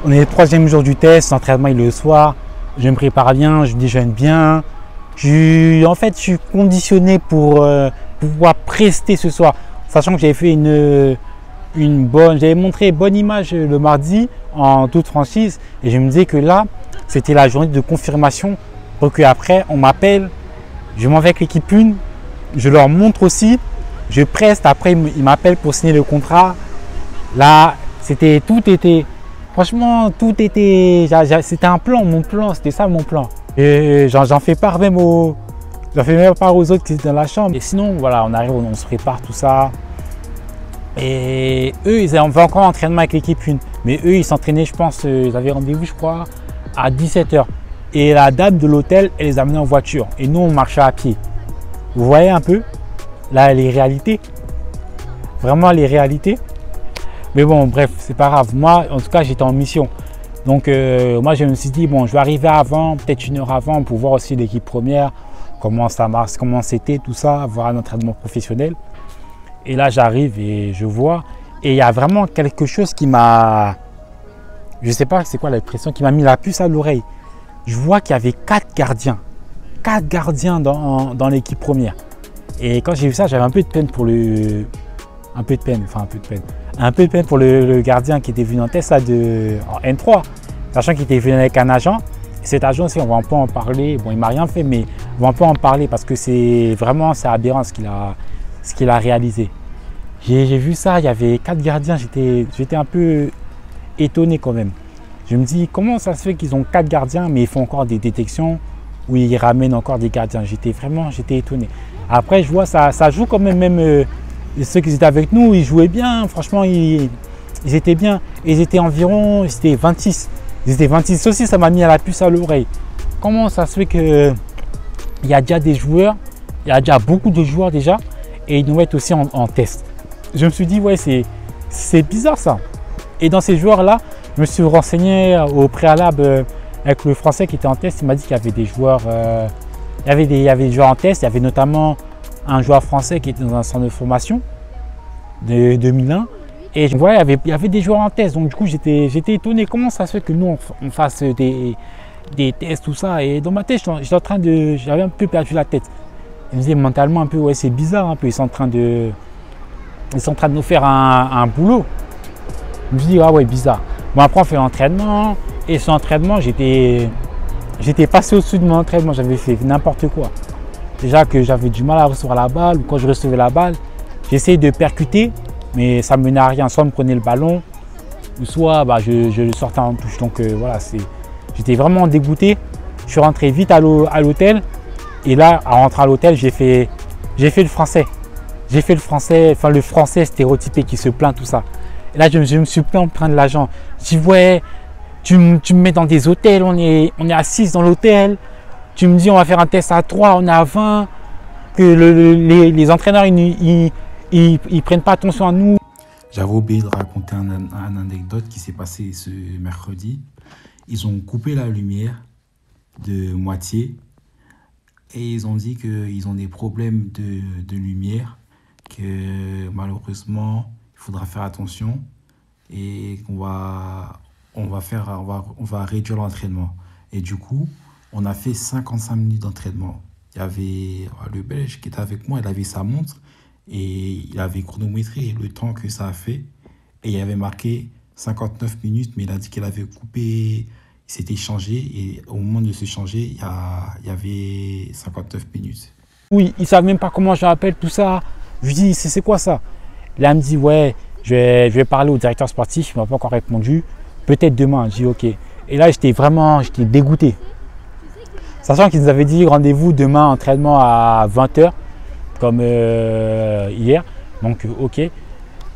On est le 3e jour du test, l'entraînement est le soir. Je me prépare bien, je déjeune bien. En fait, je suis conditionné pour pouvoir prester ce soir. Sachant que j'avais fait j'avais montré une bonne image le mardi en toute franchise. Et je me disais que là, c'était la journée de confirmation pour qu'après, on m'appelle, je m'en vais avec l'équipe 1, je leur montre aussi, je preste, après ils m'appellent pour signer le contrat. Là, franchement, c'était un plan, mon plan, c'était ça mon plan. Et j'en fais part même aux autres qui étaient dans la chambre. Et sinon, voilà, on arrive, on se prépare tout ça. Et eux, ils avaient encore un entraînement avec l'équipe 1. Mais eux, ils s'entraînaient, je pense, ils avaient rendez-vous, je crois, à 17 h. Et la dame de l'hôtel, elle les amenait en voiture. Et nous, on marchait à pied. Vous voyez un peu, là, les réalités. Vraiment, les réalités. Mais bon, bref, c'est pas grave. Moi, en tout cas, j'étais en mission. Donc, moi, je me suis dit, bon, je vais arriver avant, peut-être 1 heure avant, pour voir aussi l'équipe première, comment ça marche, comment c'était, tout ça, voir un entraînement professionnel. Et là, j'arrive et je vois. Et il y a vraiment quelque chose qui m'a... Je ne sais pas c'est quoi l'expression, qui m'a mis la puce à l'oreille. Je vois qu'il y avait 4 gardiens. 4 gardiens dans l'équipe première. Et quand j'ai vu ça, j'avais un peu de peine pour le... Un peu de peine pour le gardien qui était venu en test là, en N3. Sachant qu'il était venu avec un agent. Et cet agent aussi, on va un peu en parler. Bon, il ne m'a rien fait, mais on va un peu en parler parce que c'est aberrant ce qu'il a réalisé. J'ai vu ça, il y avait 4 gardiens, j'étais un peu étonné quand même. Je me dis, comment ça se fait qu'ils ont 4 gardiens, mais ils font encore des détections où ils ramènent encore des gardiens. J'étais étonné. Après, je vois, ça joue quand même, ceux qui étaient avec nous, ils jouaient bien, franchement, ils étaient bien. Ils étaient 26. Ils étaient 26 aussi, ça m'a mis à la puce à l'oreille. Comment ça se fait qu'il y a déjà des joueurs, il y a déjà beaucoup de joueurs déjà, et ils nous mettent aussi en test. Je me suis dit, ouais, c'est bizarre ça. Et dans ces joueurs-là, je me suis renseigné au préalable avec le Français qui était en test. Il m'a dit qu'il y avait des joueurs, il y avait des joueurs en test. Il y avait notamment un joueur français qui était dans un centre de formation de 2001. Et je voyais, il y avait des joueurs en test. Donc du coup, j'étais étonné. Comment ça se fait que nous, on fasse des tests, tout ça. Et dans ma tête, j'avais un peu perdu la tête. Je me disais mentalement un peu, ouais, c'est bizarre un peu. Ils sont en train de nous faire un boulot. Je me dis, ah ouais, bizarre. Bon, après, on fait l'entraînement. Et sur l'entraînement, j'étais passé au-dessus de mon entraînement. J'avais fait n'importe quoi. Déjà que j'avais du mal à recevoir la balle. Ou quand je recevais la balle, j'essayais de percuter. Mais ça ne menait à rien. Soit on me prenait le ballon, ou soit je le sortais en touche. Donc voilà, j'étais vraiment dégoûté. Je suis rentré vite à l'hôtel. Et là, à rentrer à l'hôtel, j'ai fait le français. J'ai fait le français stéréotypé qui se plaint, tout ça. Et là, je me suis plaint en train de l'agent. Je dis, ouais, tu me mets dans des hôtels, on est à 6 dans l'hôtel. Tu me dis, on va faire un test à 3, on est à 20. Que les entraîneurs, ils prennent pas attention à nous. J'avais oublié de raconter une anecdote qui s'est passée ce mercredi. Ils ont coupé la lumière de moitié et ils ont dit qu'ils ont des problèmes de lumière, que malheureusement il faudra faire attention et qu'on va réduire l'entraînement. Et du coup, on a fait 55 minutes d'entraînement. Il y avait le Belge qui était avec moi, il avait sa montre et il avait chronométré le temps que ça a fait. Et il avait marqué 59 minutes, mais il a dit qu'il avait coupé, il s'était changé. Et au moment de se changer, il y avait 59 minutes. Oui, ils ne savent même pas comment je l'appelle, tout ça. Je lui dis, c'est quoi ça? Là, il me dit, ouais, je vais parler au directeur sportif. Il ne m'a pas encore répondu. Peut-être demain. Je dis, ok. Et là, j'étais dégoûté. Sachant qu'ils nous avaient dit rendez-vous demain, entraînement à 20 h, comme hier. Donc, ok.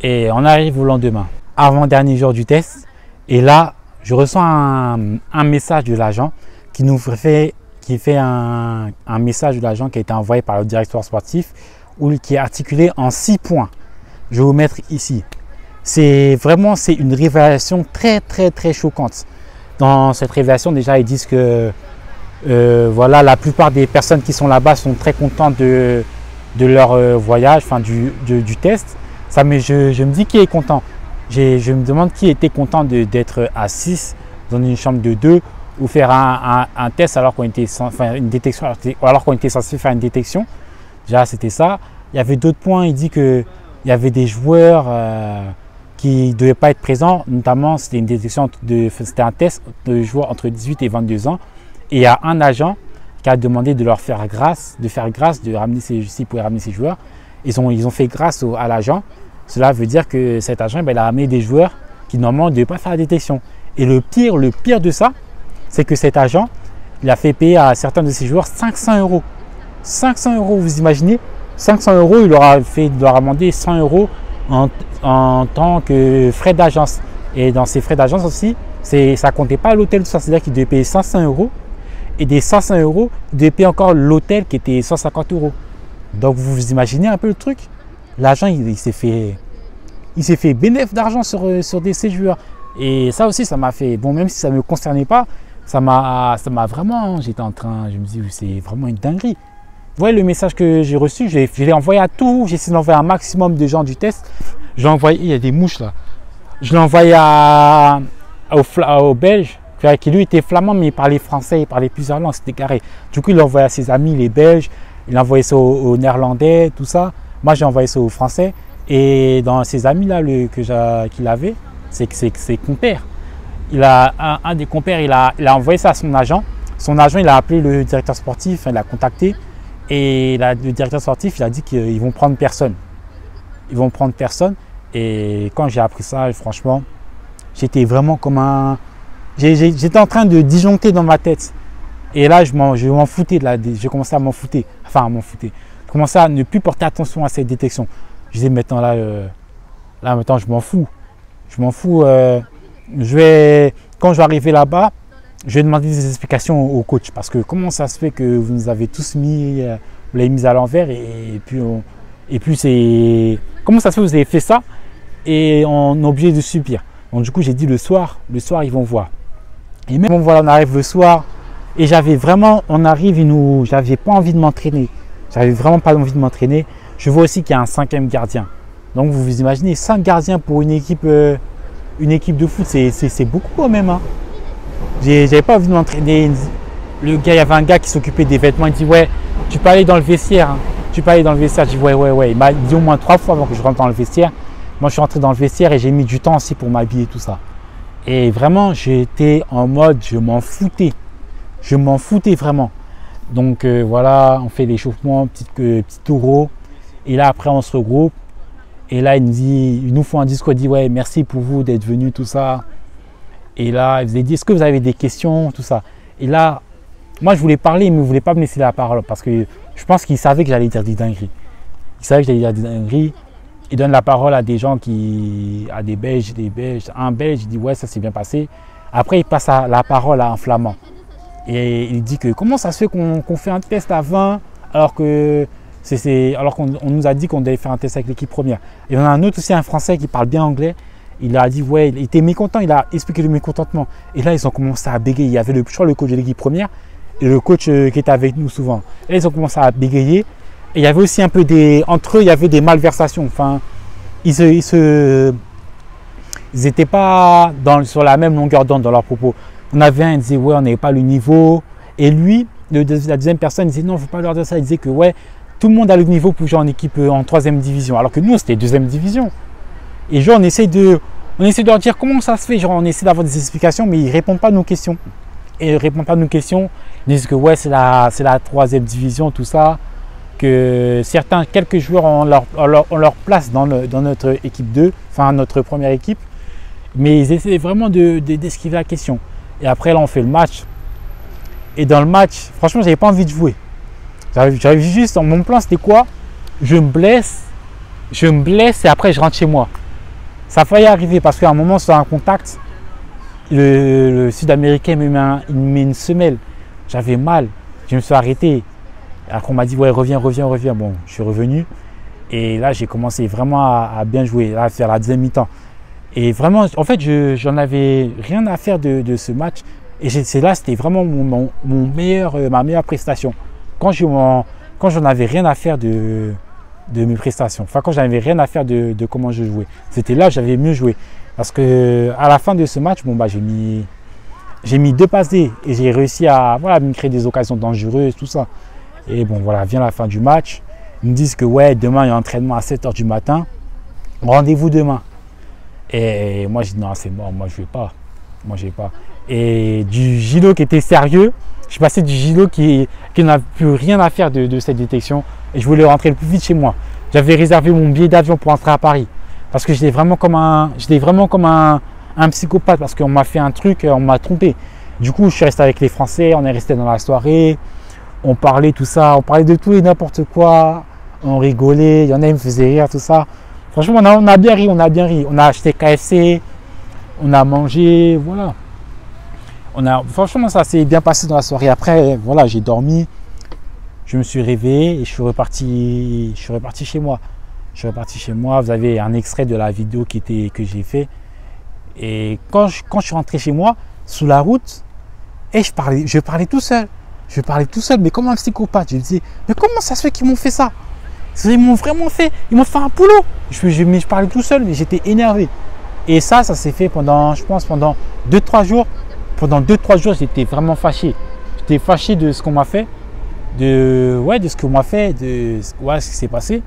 Et on arrive au lendemain, avant-dernier jour du test. Et là, je reçois un message de l'agent qui fait un message de l'agent qui a été envoyé par le directeur sportif, qui est articulé en 6 points. Je vais vous mettre ici. C'est une révélation très choquante. Dans cette révélation, déjà, ils disent que voilà, la plupart des personnes qui sont là-bas sont très contentes de leur voyage, enfin du test. Ça, mais je me dis qui est content. Je me demande qui était content d'être à 6 dans une chambre de 2 ou faire un test alors qu'on était, une détection, alors qu'on était censé faire une détection. Déjà, c'était ça. Il y avait d'autres points. Il dit qu'il y avait des joueurs qui ne devaient pas être présents. Notamment, c'était une détection, c'était un test de joueurs entre 18 et 22 ans. Et il y a un agent qui a demandé de leur faire grâce, de ramener s'il pouvait ramener ses joueurs. Ils ont fait grâce à l'agent. Cela veut dire que cet agent, il a amené des joueurs qui normalement ne devaient pas faire la détection. Et le pire de ça, c'est que cet agent, il a fait payer à certains de ses joueurs 500 €. 500 €, vous imaginez? 500 €, il leur a demandé 100 € en tant que frais d'agence. Et dans ces frais d'agence aussi, ça ne comptait pas l'hôtel, tout ça. C'est-à-dire qu'il devait payer 500 €. Et des 500 €, il devait payer encore l'hôtel qui était 150 €. Donc vous imaginez un peu le truc? L'agent, il s'est fait bénéfice d'argent sur ces joueurs. Et ça aussi, ça m'a fait, bon, même si ça ne me concernait pas, ça m'a vraiment, je me dis, c'est vraiment une dinguerie. Vous voyez le message que j'ai reçu, je l'ai envoyé à tout, j'ai essayé d'envoyer un maximum de gens du test. Je l'ai envoyé, il y a des mouches là. Je l'ai envoyé au Belge, qui lui était flamand, mais il parlait français, il parlait plusieurs langues, c'était carré. Du coup, il l'a envoyé à ses amis, les Belges, il a envoyé ça aux Néerlandais, tout ça. Moi, j'ai envoyé ça aux Français. Et dans ses amis là qu'il avait, c'est ses compères. Un des compères, il a envoyé ça à son agent. Son agent, il a appelé le directeur sportif, il l'a contacté. Et le directeur sportif, il a dit qu'ils vont prendre personne. Ils vont prendre personne. Et quand j'ai appris ça, franchement, j'étais vraiment comme un... J'étais en train de disjoncter dans ma tête. Et là, je m'en foutais. J'ai commencé à m'en foutre. Enfin, à m'en foutre. Je commençais à ne plus porter attention à cette détection. Je disais maintenant, maintenant, je m'en fous. Je m'en fous. Quand je vais arriver là-bas, je vais demander des explications au coach. Parce que comment ça se fait que vous nous avez tous mis, vous l'avez mis à l'envers et puis c'est... Comment ça se fait que vous avez fait ça et on est obligé de subir. Donc du coup, j'ai dit le soir, ils vont voir. Et même voilà, on arrive le soir et j'avais pas envie de m'entraîner. J'avais vraiment pas envie de m'entraîner. Je vois aussi qu'il y a un 5e gardien. Donc vous imaginez, 5 gardiens pour une équipe de foot, c'est beaucoup quand même. Hein. J'avais pas envie de m'entraîner. Il y avait un gars qui s'occupait des vêtements. Il dit ouais, tu peux aller dans le vestiaire. Hein. Tu peux aller dans le vestiaire. Je dis ouais. Il m'a dit au moins 3 fois avant que je rentre dans le vestiaire. Moi, je suis rentré dans le vestiaire et j'ai mis du temps aussi pour m'habiller, tout ça. Et vraiment, j'étais en mode, je m'en foutais. Je m'en foutais vraiment. Donc voilà, on fait l'échauffement, petit taureau. Et là, après, on se regroupe. Et là, il nous font un discours. Il dit ouais, merci pour vous d'être venus, tout ça. Et là, il vous a dit, est-ce que vous avez des questions, tout ça. Et là, moi, je voulais parler, mais il ne voulait pas me laisser la parole. Parce que je pense qu'il savait que j'allais dire des dingueries. Il savait que j'allais dire des dingueries. Il donne la parole à des gens à des Belges. Un Belge, il dit ouais, ça s'est bien passé. Après, il passe la parole à un Flamand. Et il dit que comment ça se fait qu'on fait un test à 20 alors qu'on nous a dit qu'on devait faire un test avec l'équipe première. Et on a un autre aussi, un Français qui parle bien anglais. Il a dit ouais, il était mécontent, il a expliqué le mécontentement. Et là, ils ont commencé à bégayer. Il y avait le coach de l'équipe première et le coach qui était avec nous souvent. Et là, ils ont commencé à bégayer. Et il y avait aussi un peu entre eux, il y avait des malversations. Enfin, ils n'étaient pas sur la même longueur d'onde dans leurs propos. On avait un, il disait ouais, on n'avait pas le niveau. Et lui, la deuxième personne, il disait non, il ne faut pas leur dire ça. Il disait que ouais, tout le monde a le niveau pour jouer en équipe en 3e division. Alors que nous, c'était 2e division. Et genre, on essaie de leur dire comment ça se fait. Genre, on essaie d'avoir des explications, mais ils ne répondent pas à nos questions. Et ils ne répondent pas à nos questions. Ils disent que ouais, c'est la 3e division, tout ça. Que quelques joueurs ont leur place dans notre équipe 2, enfin notre première équipe. Mais ils essaient vraiment d'esquiver la question. Et après, là, on fait le match. Et dans le match, franchement, je n'avais pas envie de jouer. J'avais juste, mon plan, c'était quoi? Je me blesse et après, je rentre chez moi. Ça a failli arriver parce qu'à un moment, sur un contact, le Sud-Américain me met une semelle. J'avais mal. Je me suis arrêté. Après, on m'a dit, ouais, reviens. Bon, je suis revenu. Et là, j'ai commencé vraiment à bien jouer, à faire la 2e mi-temps. Et vraiment, en fait, j'en avais rien à faire de ce match. Et c'était vraiment ma meilleure prestation. Quand j'en avais rien à faire de mes prestations. Enfin, quand j'avais rien à faire de comment je jouais. C'était là que j'avais mieux joué. Parce que à la fin de ce match, bon, bah, j'ai mis 2 passes D et j'ai réussi à voilà, me créer des occasions dangereuses, tout ça. Et bon, voilà, vient la fin du match. Ils me disent que ouais, demain, il y a un entraînement à 7 h du matin. Rendez-vous demain. Et moi, je dis non, c'est mort, moi, je ne vais pas. Moi, je vais pas. Et du judo qui était sérieux, je suis passé du judo qui n'a plus rien à faire de cette détection. Et je voulais rentrer le plus vite chez moi. J'avais réservé mon billet d'avion pour rentrer à Paris. Parce que j'étais vraiment comme un psychopathe. Parce qu'on m'a fait un truc, on m'a trompé. Du coup, je suis resté avec les Français, on est resté dans la soirée. On parlait tout ça, on parlait de tout et n'importe quoi. On rigolait, il y en a qui me faisaient rire, tout ça. Franchement, on a bien ri, on a bien ri. On a acheté KFC, on a mangé, voilà. Franchement, ça s'est bien passé dans la soirée. Après, voilà, j'ai dormi, je me suis réveillé et je suis reparti chez moi. Je suis reparti chez moi. Vous avez un extrait de la vidéo que j'ai fait. Et quand je suis rentré chez moi, sous la route, et je parlais tout seul. Je parlais tout seul, mais comme un psychopathe. Je me disais, mais comment ça se fait qu'ils m'ont fait ça? Ils m'ont vraiment fait, ils m'ont fait un boulot. Je parlais tout seul, mais j'étais énervé. Et ça s'est fait pendant, je pense, pendant 2-3 jours. Pendant 2-3 jours, j'étais vraiment fâché. J'étais fâché de ce qu'on m'a fait, de ce qu'on m'a fait, de ce qui s'est passé.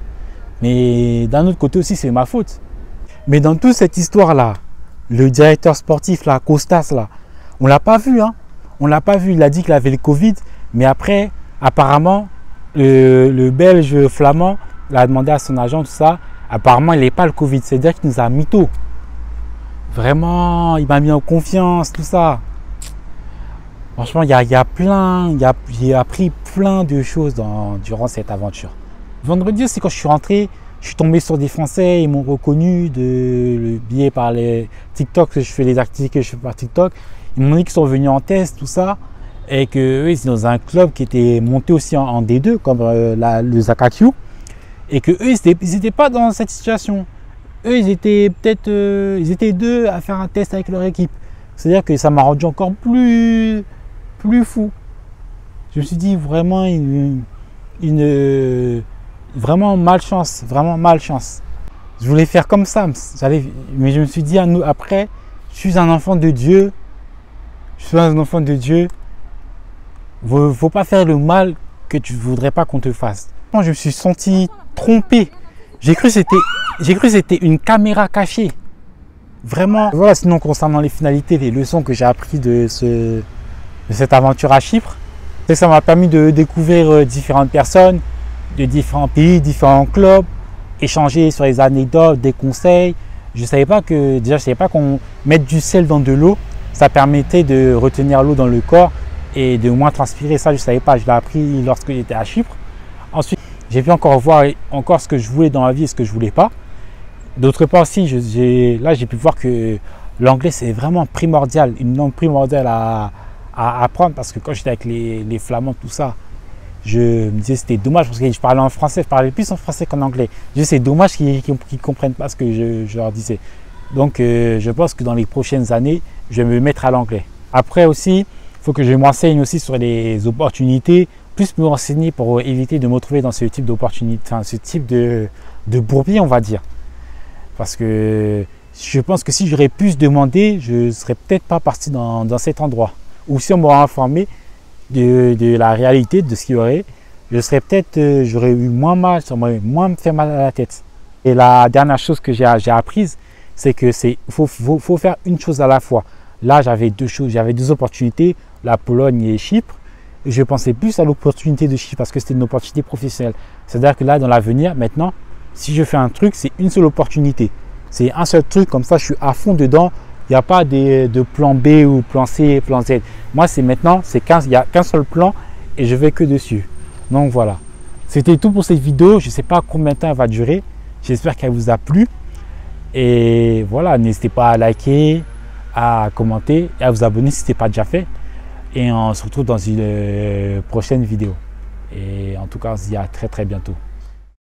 Mais d'un autre côté aussi, c'est ma faute. Mais dans toute cette histoire-là, le directeur sportif, là, Costas, là, on ne l'a pas vu. Hein. On ne l'a pas vu. Il a dit qu'il avait le Covid. Mais après, apparemment, le Belge flamand l'a demandé à son agent, tout ça. Apparemment, il n'est pas le Covid. C'est-à-dire qu'il nous a mytho. Vraiment, il m'a mis en confiance, tout ça. Franchement, j'ai appris plein de choses durant cette aventure. Vendredi, c'est quand je suis rentré, je suis tombé sur des Français, ils m'ont reconnu le biais par les TikTok, que je fais les activités que je fais par TikTok. Ils m'ont dit qu'ils sont venus en test, tout ça, et qu'eux, ils étaient dans un club qui était monté aussi en D2, comme le Zakakyu, et qu'eux, ils n'étaient pas dans cette situation. Eux, ils étaient peut-être 2 à faire un test avec leur équipe. C'est-à-dire que ça m'a rendu encore plus fou. Je me suis dit vraiment vraiment malchance. Je voulais faire comme ça, mais je me suis dit après, je suis un enfant de Dieu. Faut pas faire le mal que tu voudrais pas qu'on te fasse. Moi, je me suis senti trompé. J'ai cru que c'était une caméra cachée. Vraiment. Voilà, sinon concernant les finalités, les leçons que j'ai apprises de cette aventure à Chypre, ça m'a permis de découvrir différentes personnes, de différents pays, différents clubs, échanger sur les anecdotes, des conseils. Je savais pas qu'on mette du sel dans de l'eau, ça permettait de retenir l'eau dans le corps et de moins transpirer. Ça, je savais pas. Je l'ai appris lorsque j'étais à Chypre. Ensuite, j'ai pu encore voir ce que je voulais dans la vie et ce que je voulais pas. D'autre part aussi, j'ai pu voir que l'anglais, c'est vraiment primordial, une langue primordiale à apprendre, parce que quand j'étais avec les Flamands, tout ça, je me disais c'était dommage, parce que je parlais en français, je parlais plus en français qu'en anglais. Je disais c'est dommage qu'ils ne comprennent pas ce que je leur disais. Donc je pense que dans les prochaines années, je vais me mettre à l'anglais. Après aussi, il faut que je m'enseigne aussi sur les opportunités, plus me renseigner pour éviter de me retrouver dans ce type d'opportunité, enfin ce type de bourbier, on va dire. Parce que je pense que si j'aurais pu se demander, je ne serais peut-être pas parti dans cet endroit. Ou si on m'aurait informé de la réalité, de ce qu'il y aurait, j'aurais eu moins mal, ça m'aurait moins fait mal à la tête. Et la dernière chose que j'ai apprise, c'est que faut faire une chose à la fois. Là, j'avais 2 choses, j'avais 2 opportunités, la Pologne et Chypre. Et je pensais plus à l'opportunité de Chypre parce que c'était une opportunité professionnelle. C'est-à-dire que là, dans l'avenir, maintenant, si je fais un truc, c'est une seule opportunité. C'est un seul truc, comme ça, je suis à fond dedans. Il n'y a pas de plan B ou plan C, plan Z. Moi, c'est maintenant, il n'y a qu'un seul plan et je vais que dessus. Donc voilà. C'était tout pour cette vidéo. Je ne sais pas combien de temps elle va durer. J'espère qu'elle vous a plu. Et voilà, n'hésitez pas à liker, à commenter et à vous abonner si ce n'est pas déjà fait. Et on se retrouve dans une prochaine vidéo. Et en tout cas, on se dit à très bientôt.